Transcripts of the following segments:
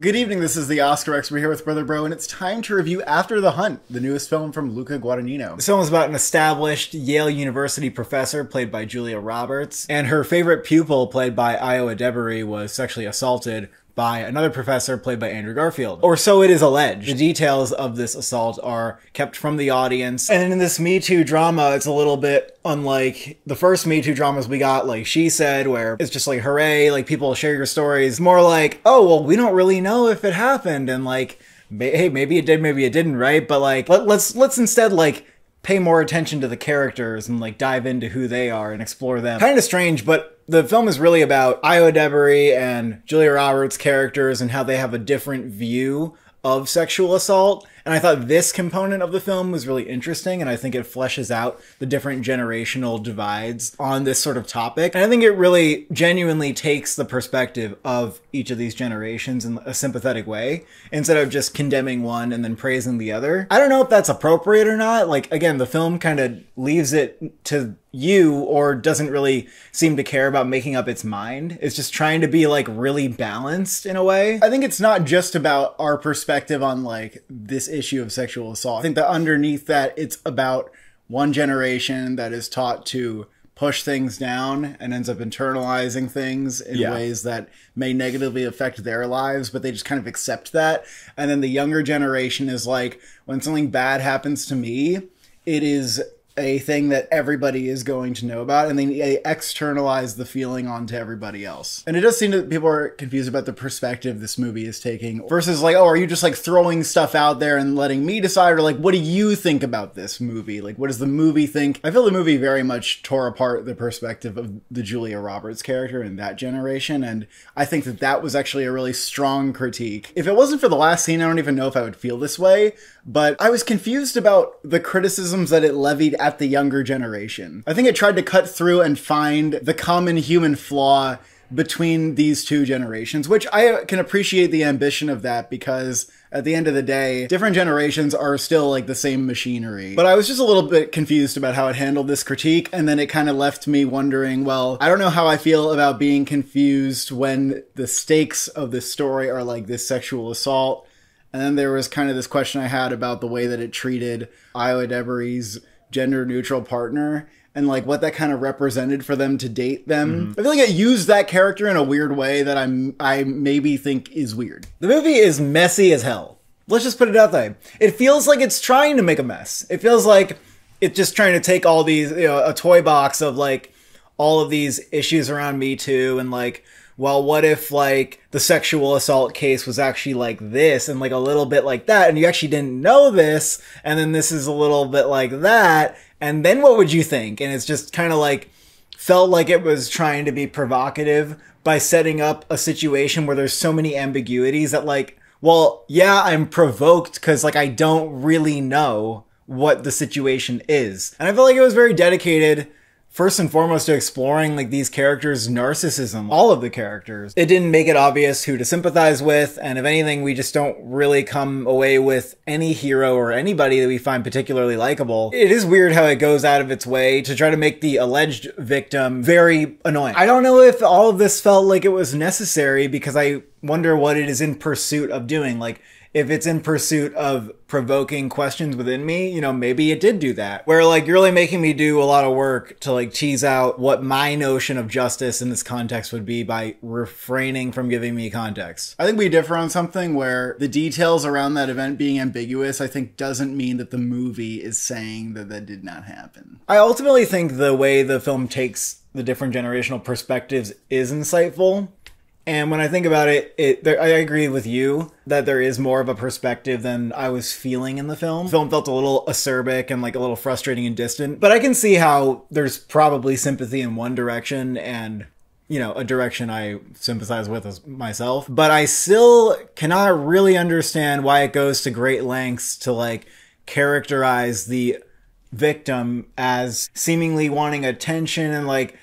Good evening, this is the Oscar X. We're here with Brother Bro, and it's time to review After the Hunt, the newest film from Luca Guadagnino. This film is about an established Yale University professor, played by Julia Roberts, and her favorite pupil, played by Io Adebari, was sexually assaulted by another professor played by Andrew Garfield. Or so it is alleged. The details of this assault are kept from the audience. And in this Me Too drama, it's a little bit unlike the first Me Too dramas we got, like She Said, where it's just like, hooray, like people share your stories. More like, oh, well, we don't really know if it happened. And like, hey, maybe it did, maybe it didn't, right? But like, let's instead like pay more attention to the characters and like dive into who they are and explore them. Kind of strange, but the film is really about Io Adebari and Julia Roberts' characters and how they have a different view of sexual assault. And I thought this component of the film was really interesting, and I think it fleshes out the different generational divides on this sort of topic. And I think it really genuinely takes the perspective of each of these generations in a sympathetic way, instead of just condemning one and then praising the other. I don't know if that's appropriate or not. Like, again, the film kind of leaves it to you, or doesn't really seem to care about making up its mind. It's just trying to be like really balanced in a way. I think it's not just about our perspective on like this issue of sexual assault. I think that underneath that, it's about one generation that is taught to push things down and ends up internalizing things in ways that may negatively affect their lives, but they just kind of accept that. And then the younger generation is like, when something bad happens to me, it is a thing that everybody is going to know about, and they externalize the feeling onto everybody else. And it does seem that people are confused about the perspective this movie is taking, versus like, oh, are you just like throwing stuff out there and letting me decide, or like, what do you think about this movie? Like, what does the movie think? I feel the movie very much tore apart the perspective of the Julia Roberts character in that generation, and I think that that was actually a really strong critique. If it wasn't for the last scene, I don't even know if I would feel this way, but I was confused about the criticisms that it levied at the younger generation. I think it tried to cut through and find the common human flaw between these two generations, which I can appreciate the ambition of that, because at the end of the day, different generations are still like the same machinery. But I was just a little bit confused about how it handled this critique, and then it kind of left me wondering, well, I don't know how I feel about being confused when the stakes of this story are like this sexual assault. And then there was kind of this question I had about the way that it treated Io Adebari's gender-neutral partner, and like what that kind of represented for them to date them. I feel like it used that character in a weird way that I maybe think is weird. The movie is messy as hell. Let's just put it out there. It feels like it's trying to make a mess. It feels like it's just trying to take all these, you know, a toy box of like all of these issues around Me Too, and like, well, what if like the sexual assault case was actually like this and like a little bit like that, and you actually didn't know this, and then this is a little bit like that, and then what would you think? And it's just kind of like felt like it was trying to be provocative by setting up a situation where there's so many ambiguities that like, well, yeah, I'm provoked because like I don't really know what the situation is. And I feel like it was very dedicated first and foremost to exploring like these characters' narcissism, all of the characters. It didn't make it obvious who to sympathize with, and if anything, we just don't really come away with any hero or anybody that we find particularly likable. It is weird how it goes out of its way to try to make the alleged victim very annoying. I don't know if all of this felt like it was necessary, because I wonder what it is in pursuit of doing. Like, if it's in pursuit of provoking questions within me, you know, maybe it did do that. Where like, you're really making me do a lot of work to like tease out what my notion of justice in this context would be by refraining from giving me context. I think we differ on something where the details around that event being ambiguous, I think doesn't mean that the movie is saying that that did not happen. I ultimately think the way the film takes the different generational perspectives is insightful. And when I think about it, I agree with you that there is more of a perspective than I was feeling in the film. The film felt a little acerbic and like a little frustrating and distant, but I can see how there's probably sympathy in one direction and, you know, a direction I sympathize with as myself. But I still cannot really understand why it goes to great lengths to like characterize the victim as seemingly wanting attention and like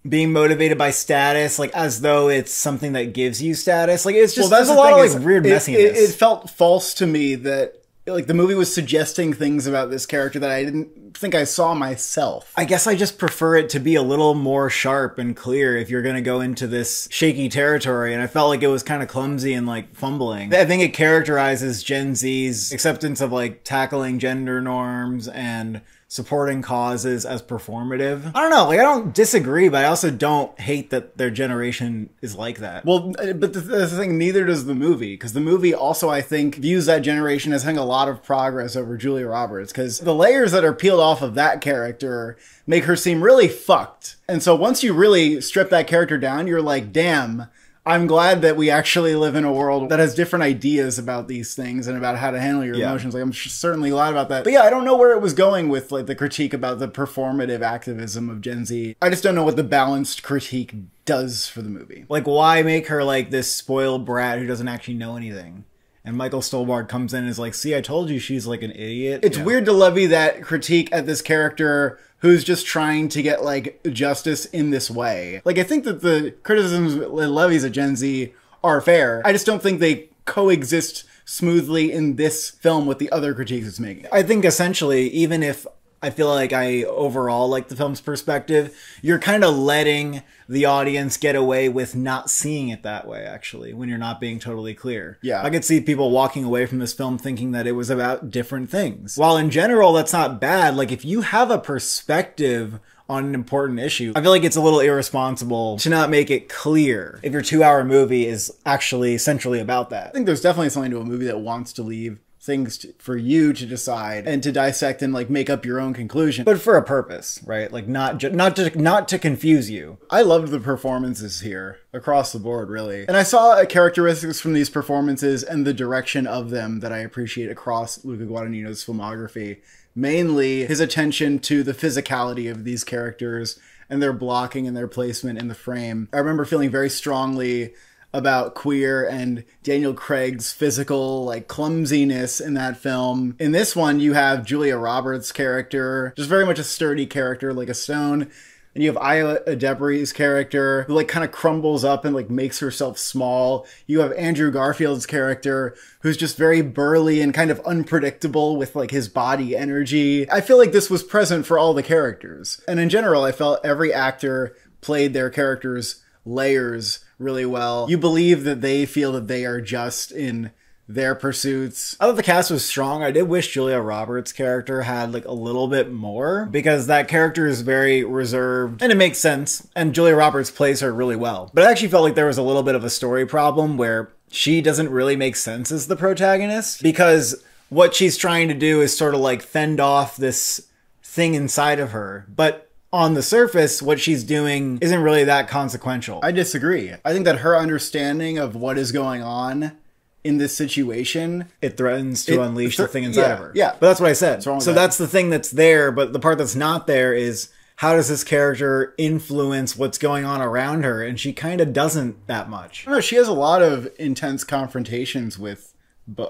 being motivated by status, like as though it's something that gives you status. Like, it's just, well, there's a lot of like weird messiness. It felt false to me that like the movie was suggesting things about this character that I didn't think I saw myself. I guess I just prefer it to be a little more sharp and clear if you're going to go into this shaky territory, and I felt like it was kind of clumsy and like fumbling. I think it characterizes Gen Z's acceptance of like tackling gender norms and supporting causes as performative. I don't know, like I don't disagree, but I also don't hate that their generation is like that. Well, but the thing, neither does the movie, because the movie also, I think, views that generation as having a lot of progress over Julia Roberts, because the layers that are peeled off of that character make her seem really fucked. And so once you really strip that character down, you're like, damn, I'm glad that we actually live in a world that has different ideas about these things and about how to handle your emotions. Like, I'm certainly glad about that. But yeah, I don't know where it was going with like the critique about the performative activism of Gen Z. I just don't know what the balanced critique does for the movie. Like, why make her like this spoiled brat who doesn't actually know anything? And Michael Stolberg comes in and is like, see, I told you she's like an idiot. It's weird to levy that critique at this character who's just trying to get like justice in this way. Like, I think that the criticisms it levies at Gen Z are fair. I just don't think they coexist smoothly in this film with the other critiques it's making. I think essentially, even if I feel like I overall like the film's perspective, you're kind of letting the audience get away with not seeing it that way, actually, when you're not being totally clear. Yeah. I could see people walking away from this film thinking that it was about different things. While in general, that's not bad. Like, if you have a perspective on an important issue, I feel like it's a little irresponsible to not make it clear if your 2-hour movie is actually centrally about that. I think there's definitely something to a movie that wants to leave things for you to decide and to dissect and like make up your own conclusion, but for a purpose, right? Like not to confuse you. I loved the performances here across the board, really. And I saw characteristics from these performances and the direction of them that I appreciate across Luca Guadagnino's filmography. Mainly his attention to the physicality of these characters and their blocking and their placement in the frame. I remember feeling very strongly about Queer and Daniel Craig's physical like clumsiness in that film. In this one, you have Julia Roberts' character, just very much a sturdy character like a stone. And you have Aya Debree's character who like kind of crumbles up and like makes herself small. You have Andrew Garfield's character who's just very burly and kind of unpredictable with like his body energy. I feel like this was present for all the characters. And in general, I felt every actor played their characters' layers really well. You believe that they feel that they are just in their pursuits. I thought the cast was strong. I did wish Julia Roberts' character had like a little bit more, because that character is very reserved and it makes sense. And Julia Roberts plays her really well. But I actually felt like there was a little bit of a story problem where she doesn't really make sense as the protagonist, because what she's trying to do is sort of like fend off this thing inside of her. But on the surface, what she's doing isn't really that consequential. I disagree. I think that her understanding of what is going on in this situation, it threatens to unleash the thing inside of her. Yeah. But that's what I said. So that's the thing that's there, but the part that's not there is, how does this character influence what's going on around her? And she kind of doesn't that much. I don't know, she has a lot of intense confrontations with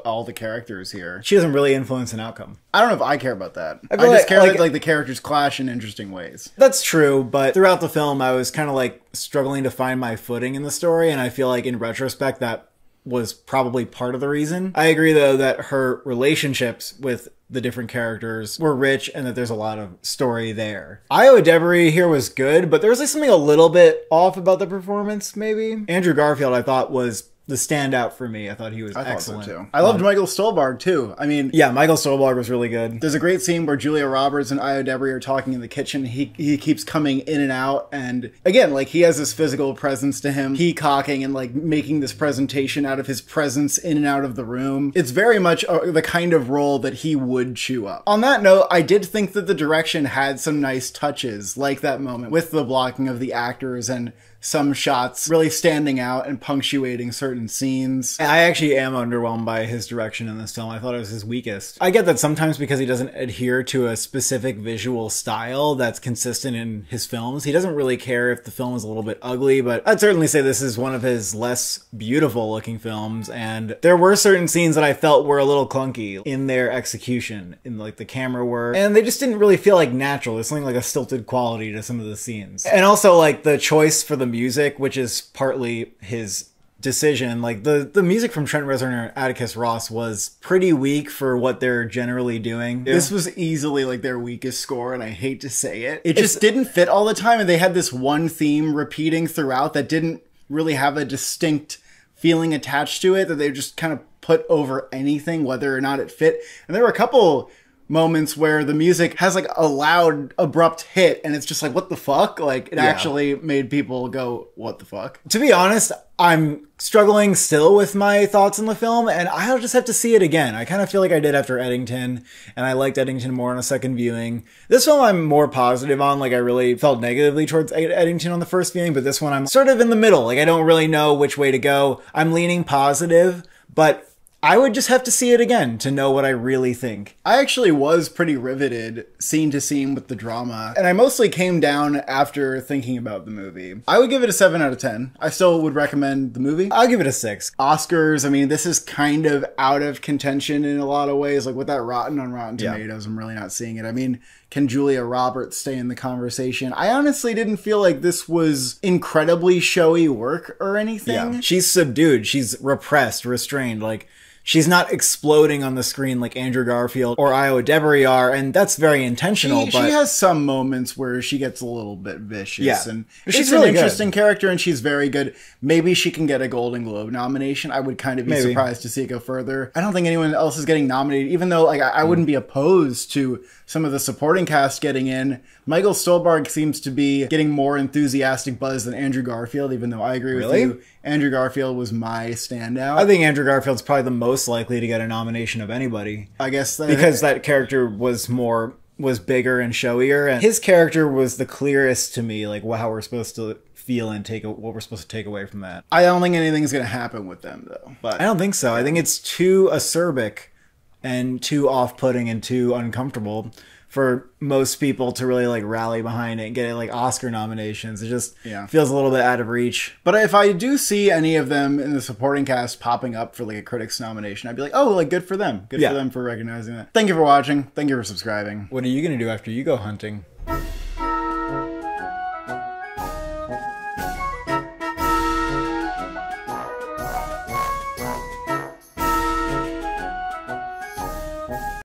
all the characters here. She doesn't really influence an outcome. I don't know if I care about that. I just care that like the characters clash in interesting ways. That's true, but throughout the film, I was kind of like struggling to find my footing in the story, and I feel like in retrospect that was probably part of the reason. I agree though that her relationships with the different characters were rich and that there's a lot of story there. Io Debree here was good, but there was like something a little bit off about the performance, maybe. Andrew Garfield, I thought, was the standout for me. I thought he was excellent. So too. I loved Michael Stolberg too. I mean, yeah, Michael Stolberg was really good. There's a great scene where Julia Roberts and Io Debree are talking in the kitchen. He keeps coming in and out, and again, like, he has this physical presence to him. He cocking and like making this presentation out of his presence in and out of the room. It's very much the kind of role that he would chew up. On that note, I did think that the direction had some nice touches, like that moment with the blocking of the actors and some shots really standing out and punctuating certain scenes. I actually am underwhelmed by his direction in this film. I thought it was his weakest. I get that sometimes because he doesn't adhere to a specific visual style that's consistent in his films, he doesn't really care if the film is a little bit ugly, but I'd certainly say this is one of his less beautiful looking films, and there were certain scenes that I felt were a little clunky in their execution, in like the camera work, and they just didn't really feel like natural. There's something like a stilted quality to some of the scenes. And also like the choice for the music, which is partly his decision. Like the music from Trent Reznor and Atticus Ross was pretty weak for what they're generally doing. This was easily like their weakest score, and I hate to say it. It just didn't fit all the time, and they had this one theme repeating throughout that didn't really have a distinct feeling attached to it, that they just kind of put over anything, whether or not it fit. And there were a couple moments where the music has like a loud abrupt hit and it's just like, what the fuck? Like it actually made people go, what the fuck? To be honest, I'm struggling still with my thoughts on the film, and I'll just have to see it again. I kind of feel like I did after Eddington, and I liked Eddington more on a second viewing. This film I'm more positive on. Like I really felt negatively towards Eddington on the first viewing, but this one I'm sort of in the middle. Like I don't really know which way to go. I'm leaning positive, but I would just have to see it again to know what I really think. I actually was pretty riveted scene to scene with the drama, and I mostly came down after thinking about the movie. I would give it a 7 out of 10. I still would recommend the movie. I'll give it a 6. Oscars, I mean, this is kind of out of contention in a lot of ways. Like with that Rotten on Rotten Tomatoes, I'm really not seeing it. I mean, can Julia Roberts stay in the conversation? I honestly didn't feel like this was incredibly showy work or anything. Yeah. She's subdued. She's repressed, restrained. Like, she's not exploding on the screen like Andrew Garfield or Io Debris are, and that's very intentional. She has some moments where she gets a little bit vicious. Yeah. And she's she's really an interesting good. character, and she's very good. Maybe she can get a Golden Globe nomination. I would kind of be surprised to see it go further. I don't think anyone else is getting nominated, even though like I wouldn't be opposed to some of the supporting cast getting in. Michael Stolberg seems to be getting more enthusiastic buzz than Andrew Garfield, even though I agree with you. Andrew Garfield was my standout. I think Andrew Garfield's probably the most likely to get a nomination of anybody. I guess because that character was bigger and showier, and his character was the clearest to me, like how we're supposed to feel and what we're supposed to take away from that. I don't think anything's going to happen with them, though. But I don't think so. I think it's too acerbic and too off-putting and too uncomfortable for most people to really like rally behind it and get like Oscar nominations. It just feels a little bit out of reach. But if I do see any of them in the supporting cast popping up for like a critics nomination, I'd be like, oh, like good for them. Good for them for recognizing that. Thank you for watching. Thank you for subscribing. What are you going to do after you go hunting?